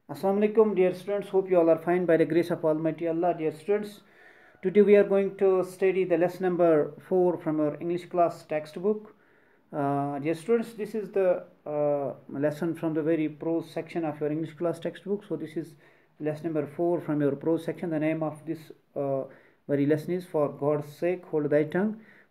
Assalamu alaikum, dear students. Hope you all are fine by the grace of Almighty Allah. Dear students, today we are going to study the lesson number 4 from our English class textbook. Dear students, this is the lesson from the very prose section of your English class textbook. So this is lesson number 4 from your prose section. The name of this very lesson is For God's Sake Hold Thy Tongue.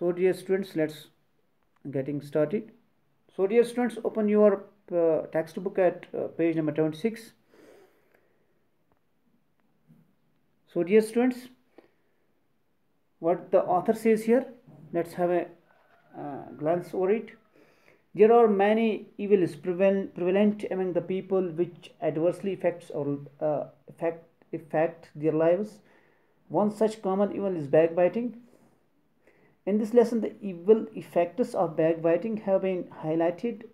So dear students, let's getting started. So dear students, open your textbook at page number 26. So dear students, what the author says here, let's have a glance over it. There are many evils prevalent among the people which adversely affect their lives. One such common evil is backbiting. In this lesson, the evil effects of backbiting have been highlighted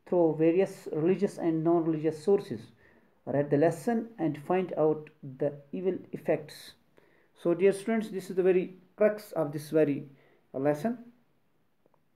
through various religious and non-religious sources. Read the lesson and find out the evil effects. So dear students, this is the very crux of this very lesson.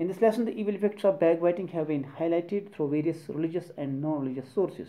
In this lesson, the evil effects of backbiting have been highlighted through various religious and non-religious sources.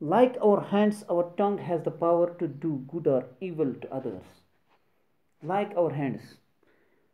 Like our hands, our tongue has the power to do good or evil to others. Like our hands,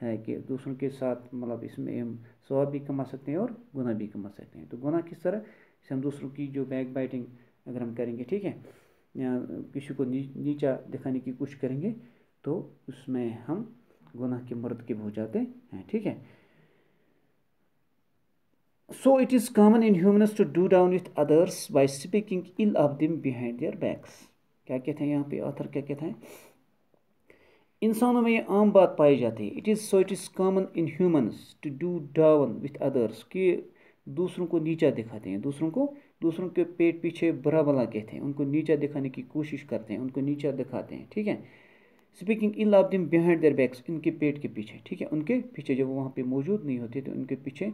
ہے کہ دوسروں کے ساتھ مطلب اس میں ہم ثواب بھی کما سکتے ہیں اور گناہ بھی کما سکتے ہیں. تو گناہ کس طرح؟ جیسے ہم دوسروں کی جو بیک بائٹنگ اگر ہم کریں گے، ٹھیک ہے، یا کسی کو نیچا دکھانے کی کوشش کریں گے تو اس میں ہم گناہ کے مرتکب ہو جاتے ہیں، ٹھیک ہے. So it is common in humans to do down with others by speaking ill of them behind their backs. کیا کہتے ہیں یہاں پہ آتھر کیا کہتے ہیں؟ انسانوں میں یہ عام بات پائی جاتی ہے. It is common in humans to do down with others کہ دوسروں کو نیچا دکھاتے ہیں، دوسروں کے پیٹ پیچھے برا بلا کہتے ہیں، ان کو نیچا دکھانے کی کوشش کرتے ہیں، ان کو نیچا دکھاتے ہیں، ٹھیک ہے. Speaking ill of them behind their backs، ان کے پیٹ کے پیچھے، ٹھیک ہے، ان کے پیچھے جب وہ وہاں پہ موجود نہیں ہوتے تو ان کے پیچھے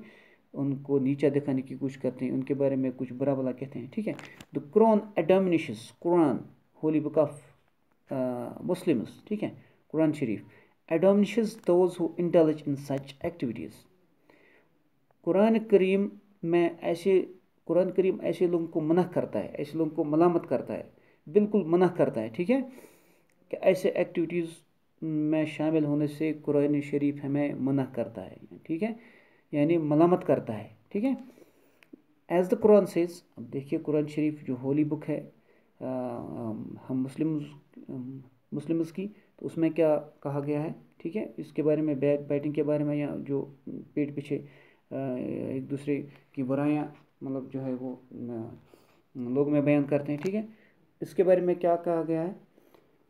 ان کو نیچا دکھانے کی کوشش کرتے ہیں، ان کے بارے میں کچھ برا بلا کہتے ہیں، ٹھیک ہے. The Quran admonishes، Quran holy book of Muslims, ٹھیک ہے، قرآن شریف admonishes those who indulge in such activities. قرآن کریم ایسے لوگوں کو منع کرتا ہے، ایسے لوگوں کو ملامت کرتا ہے، بالکل منع کرتا ہے، ٹھیک ہے، کہ ایسے ایکٹیویٹیز میں شامل ہونے سے قرآن شریف ہمیں منع کرتا ہے، ٹھیک ہے، یعنی ملامت کرتا ہے، ٹھیک ہے. ایز دا قرآن سیز، اب دیکھیے قرآن شریف جو ہولی بک ہے ہم مسلمز کی، تو اس میں کیا کہا گیا ہے، ٹھیک ہے. اس کے بارے میں بیک بائٹنگ کے بارے میں، یا جو پیٹ پیچھے ایک دوسرے کی برائیاں مطلب جو ہے وہ لوگ میں بیان کرتے ہیں، ٹھیک ہے. اس کے بارے میں کیا کہا گیا ہے؟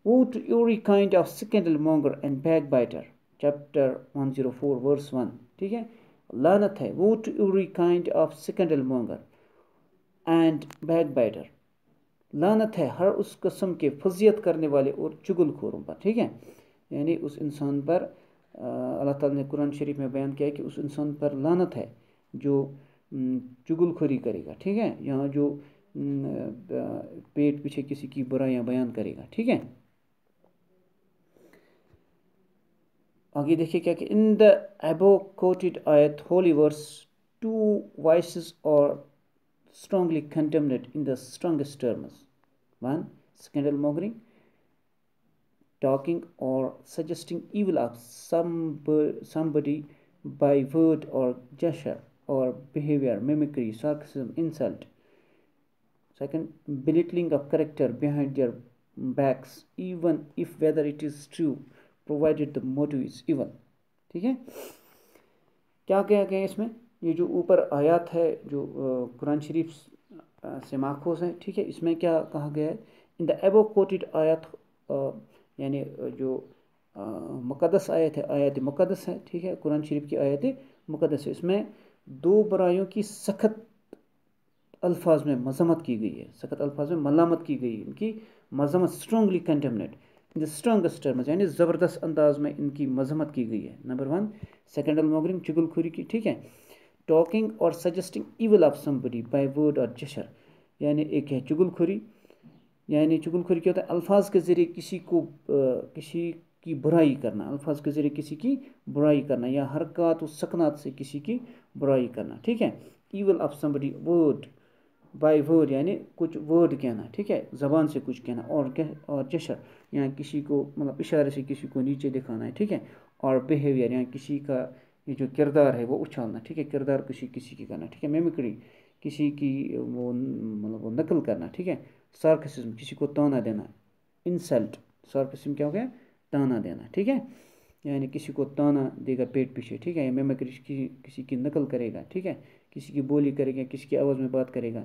Woe to every kind of scandal monger and backbiter, chapter 104 verse 1، ٹھیک ہے. لعنت ہے. Woe to every kind of scandal monger and backbiter، لعنت ہے ہر اس قسم کے فضیت کرنے والے اور چگل خوروں پر، ٹھیک ہے. یعنی اس انسان پر اللہ تعالیٰ نے قرآن شریف میں بیان کیا ہے کہ اس انسان پر لعنت ہے جو چگل خوری کرے گا، ٹھیک ہے، یہاں جو پیٹ پیچھے کسی کی برائیاں بیان کرے گا، ٹھیک ہے. آگے دیکھیے کیا کہ ان دا ابو کوٹڈ آیت ہولی ورس 2 vices are strongly condemned in the strongest terms. 1. Scandal mongering, talking or suggesting evil of somebody by word or gesture or behavior, mimicry, sarcasm, insult. Second, belittling of character behind their backs, even if whether it is true, provided the motive is evil. ٹھیک ہے. کیا کہا گیا اس میں؟ یہ جو اوپر آیات ہے جو قرآن شریف سے ماخوذ ہیں، ٹھیک ہے، اس میں کیا کہا گیا ہے؟ ان دا ایبو کوٹڈ آیت، یعنی جو مقدس آیت ہے، آیت مقدس ہے، ٹھیک ہے، قرآن شریف کی آیت مقدس ہے، اس میں دو برائیوں کی سخت الفاظ میں مذمت کی گئی ہے، سخت الفاظ میں ملامت کی گئی ہے، ان کی مذمت اسٹرانگلی کنڈیمنڈ ان دا اسٹرانگسٹ ٹرمز، یعنی زبردست انداز میں ان کی مذمت کی گئی ہے. نمبر 1 سیکنڈل موگرنگ، چگل خوری کی، ٹھیک ہے. ٹاکنگ اور suggesting evil of somebody by word اور جشر، یعنی ایک ہے چگل خوری، یعنی چگل خوری کیا ہوتا ہے؟ الفاظ کے ذریعے کسی کی برائی کرنا، الفاظ کے ذریعے کسی کی برائی کرنا، یا حرکات و سکنات سے کسی کی برائی کرنا، ٹھیک ہے. Evil of somebody, word by word یعنی کچھ ورڈ کہنا، ٹھیک ہے، زبان سے کچھ کہنا، اور جشر یہاں کسی کو مطلب اشارے سے کسی کو نیچے دکھانا ہے، ٹھیک ہے. اور بیہیویئر یہاں کسی کا یہ جو کردار ہے وہ اچھالنا، ٹھیک ہے، کردار کسی کی کرنا، ٹھیک ہے. میمکری کسی کی وہ مطلب وہ نقل کرنا، ٹھیک ہے. سارکسزم کسی کو تانا دینا. انسلٹ، سارکسزم کیا ہو گیا؟ تانا دینا، ٹھیک ہے، یعنی کسی کو تانا دے گا پیٹ پیچھے، ٹھیک ہے. میمکری کسی کی نقل کرے گا، ٹھیک ہے، کسی کی بولی کرے گا، کسی کی آواز میں بات کرے گا،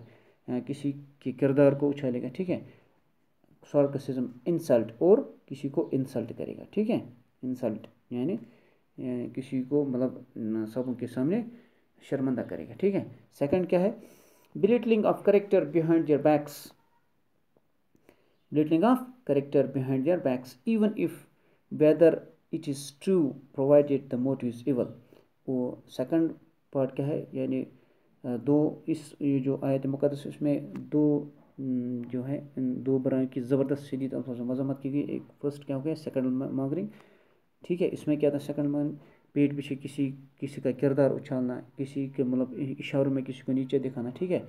کسی کے کردار کو اچھالے گا، ٹھیک ہے. سارکسزم، انسلٹ، اور کسی کو انسلٹ کرے گا، ٹھیک ہے. انسلٹ یعنی کسی کو مطلب سبوں کے سامنے شرمندہ کرے گا، ٹھیک ہے. سیکنڈ کیا ہے؟ Belittling of character behind their backs, belittling of character behind their backs even if whether it is true provided the motive is evil. وہ سیکنڈ پارٹ کیا ہے؟ یعنی یہ جو آیت مقدس اس میں جو ہے ان دو برائیوں کی زبردست شدید الفاظ میں مذمت کی گئی. ایک فرسٹ کیا ہو گیا؟ سیکنڈ مانگرنگ، ٹھیک ہے. اس میں کیا تھا؟ سیکنڈ مانگ پیٹ پیچھے کسی کا کردار اچھالنا، کسی کے مطلب اشاروں میں کسی کو نیچے دکھانا، ٹھیک ہے.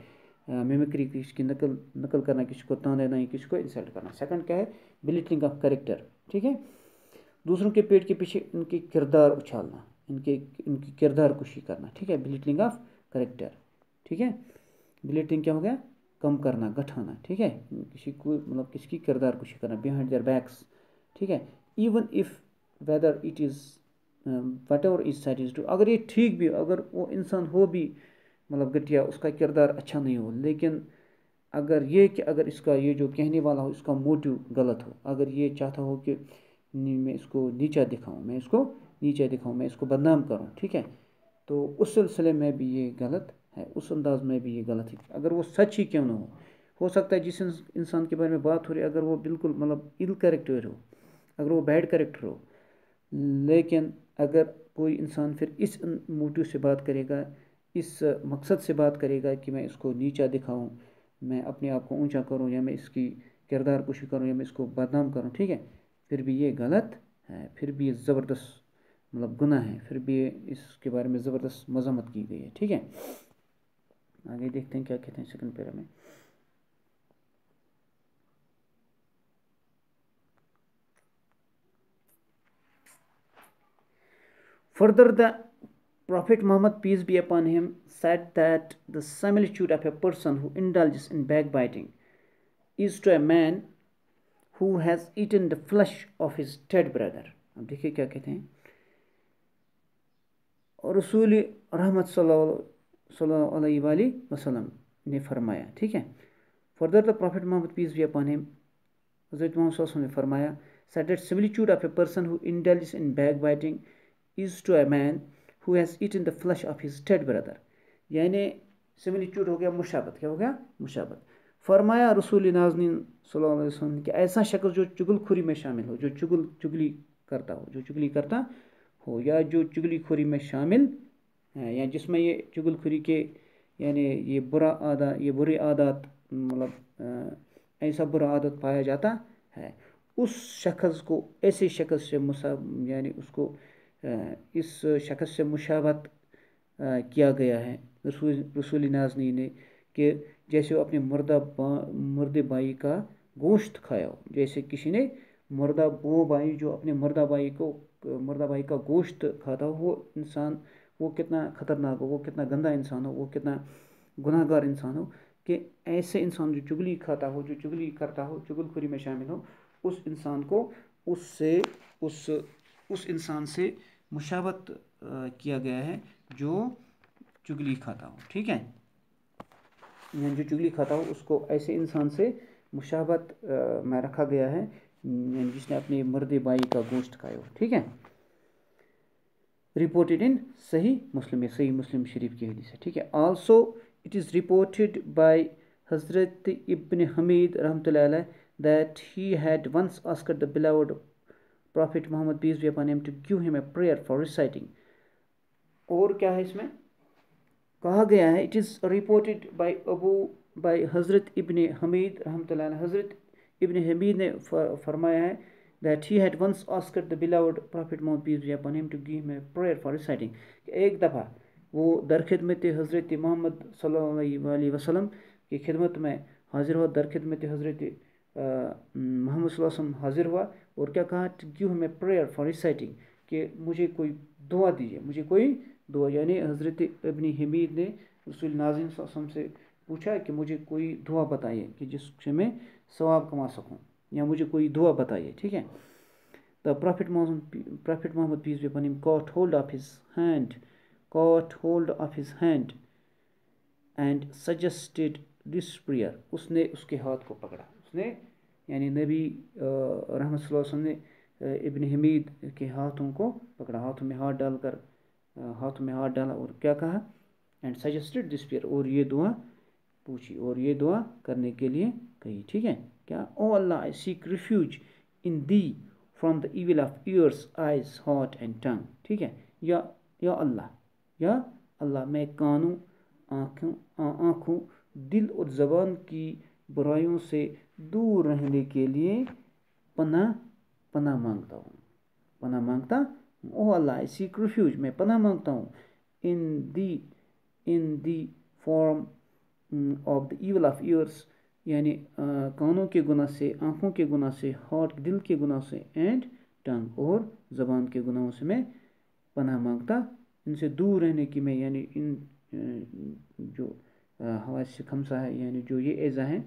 میمکری کسی کی نقل کرنا، کسی کو تانا دینا، کسی کو انسلٹ کرنا. سیکنڈ کیا ہے؟ بلیٹلنگ آف کریکٹر، ٹھیک ہے. دوسروں کے پیٹ کے پیچھے ان کے کردار اچھالنا، ان کی کردار کشی کرنا، ٹھیک ہے، بلیٹنگ آف کریکٹر، ٹھیک ہے، بلیٹنگ کیا ہو گیا، کم کرنا، گٹھانا، ٹھیک ہے، کسی کو مطلب کسی کی کردار کشی کرنا، بیہائنڈ دیئر بیکس، ٹھیک ہے، even if whether it is whatever is said is true, اگر یہ ٹھیک بھی، اگر وہ انسان ہو بھی مطلب گھٹیا، اس کا کردار اچھا نہیں ہو، لیکن اگر یہ کہ اگر اس کا یہ جو کہنے والا ہو اس کا موٹیو غلط ہو، اگر یہ چاہتا ہو کہ میں اس کو نیچا دکھاؤں، میں اس کو بدنام کروں، ٹھیک ہے، تو اس سلسلے میں بھی یہ غلط ہے، اس انداز میں بھی یہ غلط ہے، اگر وہ سچ ہی کیوں نہ ہو سکتا ہے جس انسان کے بارے میں بات ہو رہی ہے اگر وہ بالکل مطلب ال کریکٹر ہو، اگر وہ بیڈ کریکٹر ہو، لیکن اگر کوئی انسان پھر اس موٹیو سے بات کرے گا، اس مقصد سے بات کرے گا کہ میں اس کو نیچا دکھاؤں، میں اپنے آپ کو اونچا کروں، یا میں اس کی کردار کشی کروں، یا میں اس کو بدنام کروں، ٹھیک ہے، پھر بھی یہ غلط ہے، پھر بھی یہ زبردست مطلب گناہ ہے، پھر بھی اس کے بارے میں زبردست مذمت کی گئی ہے، ٹھیک ہے۔ آگے دیکھتے ہیں کیا کہتے ہیں سیکنڈ پیرا میں۔ Further, the Prophet Muhammad, peace be upon him, said that the similitude of a person who indulges in backbiting is to a man who has eaten the flesh of his dead brother. اب دیکھیے کیا کہتے ہیں، رسول رحمت صلی اللہ علیہ وآلہ وسلم نے فرمایا، ٹھیک ہے، further the prophet Muhammad peace be upon him, حضرت محمد صلی اللہ علیہ وسلم نے فرمایا، said that similitude of a person who indulges in backbiting is to a man who has eaten the flesh of his dead brother، یعنی similitude ہو گیا مشابت، کیا ہو گیا، مشابت۔ فرمایا رسول نازنین صلی اللہ علیہ وسلم کہ ایسا شخص جو چگل خوری میں شامل ہو، جو چگلی کرتا ہو یا جو چگلی خوری میں شامل ہے، یا جس میں یہ چگل خوری کے یعنی یہ بری عادات مطلب ایسا برا عادت پایا جاتا ہے، اس شخص کو ایسے شخص سے یعنی اس کو اس شخص سے مشابہت کیا گیا ہے رسول نازنین نے، کہ جیسے وہ اپنے مردے بھائی کا گوشت کھایا ہو، جیسے کسی نے وہ بھائی جو اپنے مردہ بھائی کا گوشت کھاتا ہو، وہ انسان وہ کتنا خطرناک ہو، وہ کتنا گندا انسان ہو، وہ کتنا گناہ گار انسان ہو، کہ ایسے انسان جو چگلی کھاتا ہو، جو چگلی کرتا ہو، چگل خوری میں شامل ہو، اس انسان کو اس انسان سے مشابہت کیا گیا ہے جو چگلی کھاتا ہو، ٹھیک ہے، یعنی جو چگلی کھاتا ہو اس کو ایسے انسان سے مشابہت میں رکھا گیا ہے، یعنی جس نے اپنے مردے بھائی کا گوشت کھایا ہو، ٹھیک ہے، reported in صحیح مسلم شریف کی حدیث ہے، ٹھیک ہے۔ Also it is reported by حضرت ابن حمید رحمۃ اللہ علیہ that he had once asked the beloved Prophet Muhammad peace be upon him to give him a prayer for reciting، اور کیا ہے اس میں کہا گیا ہے، it is reported by حضرت ابن حمید رحمۃ اللہ علیہ، حضرت ابن حمید نے فرمایا ہے that he had once asked the beloved Prophet Muhammad peace be upon him to give him a prayer for reciting، کہ ایک دفعہ وہ در خدمت حضرت محمد صلی اللہ علیہ وسلم کی خدمت میں حاضر ہوا، در خدمت حضرت محمد صلی اللہ علیہ وسلم حاضر ہوا، اور کیا کہا، to give him a prayer for reciting، کہ مجھے کوئی دعا دیجیے، مجھے کوئی دعا، یعنی حضرت ابن حمید نے رسول ناظرین صلی اللہ علیہ وسلم سے پوچھا کہ مجھے کوئی دعا بتائیے کہ جس سے میں ثواب کما سکوں، یا مجھے کوئی دعا بتائیے، ٹھیک ہے۔ The Prophet Muhammad peace be upon him caught hold of his hand and suggested this prayer، اس نے اس کے ہاتھ کو پکڑا، اس نے یعنی نبی رحمت صلی اللہ علیہ وسلم نے ابن حمید کے ہاتھوں کو پکڑا، ہاتھوں میں ہاتھ ڈالا اور کیا کہا، اینڈ سجیسٹڈ دس پیئر، اور یہ دعا پوچھی، اور یہ دعا کرنے کے لیے کہی، ٹھیک ہے، کیا، O Allah I seek refuge in thee from the evil of ears eyes heart and tongue, ٹھیک ہے، یا اللہ میں کانوں آنکھوں دل اور زبان کی برائیوں سے دور رہنے کے لیے پناہ مانگتا ہوں، او اللہ آئی سیک ریفیوج، میں پناہ مانگتا ہوں in the form of the evil of ears، یعنی کانوں کے گناہ سے، آنکھوں کے گناہ سے، ہارٹ دل کے گناہ سے، اینڈ ٹنگ اور زبان کے گناہوں سے میں پناہ مانگتا، ان سے دور رہنے کی میں، یعنی ان جو حواس خمسہ ہے، یعنی جو یہ اعضاء ہیں،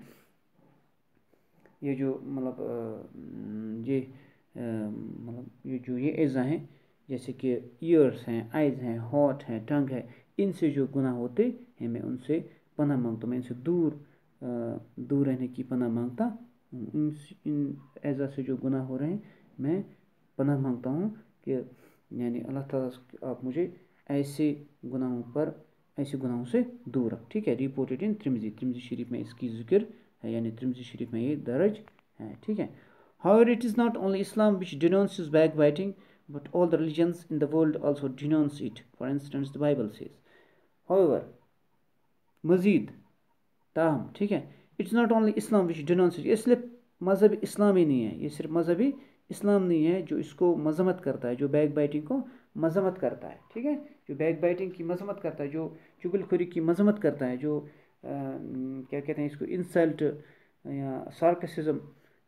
یہ جو مطلب یہ مطلب یہ جو یہ اعضاء ہیں، جیسے کہ ایئرس ہیں، آئیز ہیں، ہارٹ ہیں، ٹنگ ہے، ان سے جو گناہ ہوتے ہیں میں ان سے پناہ مانگتا ہوں، میں ان سے دور رہنے کی پناہ مانگتا، ان اعضاء سے جو گناہ ہو رہے ہیں میں پناہ مانگتا ہوں کہ یعنی اللہ تعالیٰ آپ مجھے ایسے گناہوں سے دور رکھ. ٹھیک ہے، ریپورٹڈ ان ترمذی شریف میں اس کی ذکر ہے، یعنی ترمذی شریف میں یہ درج ہے. ٹھیک ہے. However, it is not only Islam which denounces backbiting, but all the religions in the world also denounce it. For instance, the Bible says. However, مزید تاہم، ٹھیک ہے، اٹس ناٹ اونلی اسلام وچ ڈینونس، یہ صرف مذہب اسلام ہی نہیں ہے، یہ صرف مذہبی اسلام نہیں ہے جو اس کو مذمت کرتا ہے، جو بیک بائٹنگ کو مذمت کرتا ہے. ٹھیک ہے، جو بیک بائٹنگ کی مذمت کرتا ہے، جو چغل خوری کی مذمت کرتا ہے، جو کیا کہتے ہیں اس کو انسلٹ یا سارکسزم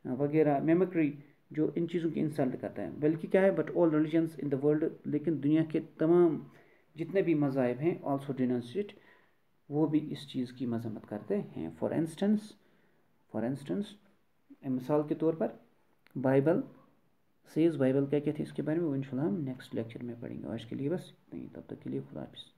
وغیرہ، میمکری، جو ان چیزوں کی انسلٹ کرتا ہے. بلکہ کیا ہے، but all religions in the world, لیکن دنیا کے تمام جتنے بھی مذاہب ہیں، آلسو ڈینونس اٹ، وہ بھی اس چیز کی مذمت کرتے ہیں. فار انسٹنس مثال کے طور پر بائبل سیز، بائبل کیا کہتے ہیں اس کے بارے میں وہ انشاءاللہ ہم نیکسٹ لیکچر میں پڑھیں گے. آج کے لیے بس اتنا ہی، تب تک کے لیے خدا حافظ.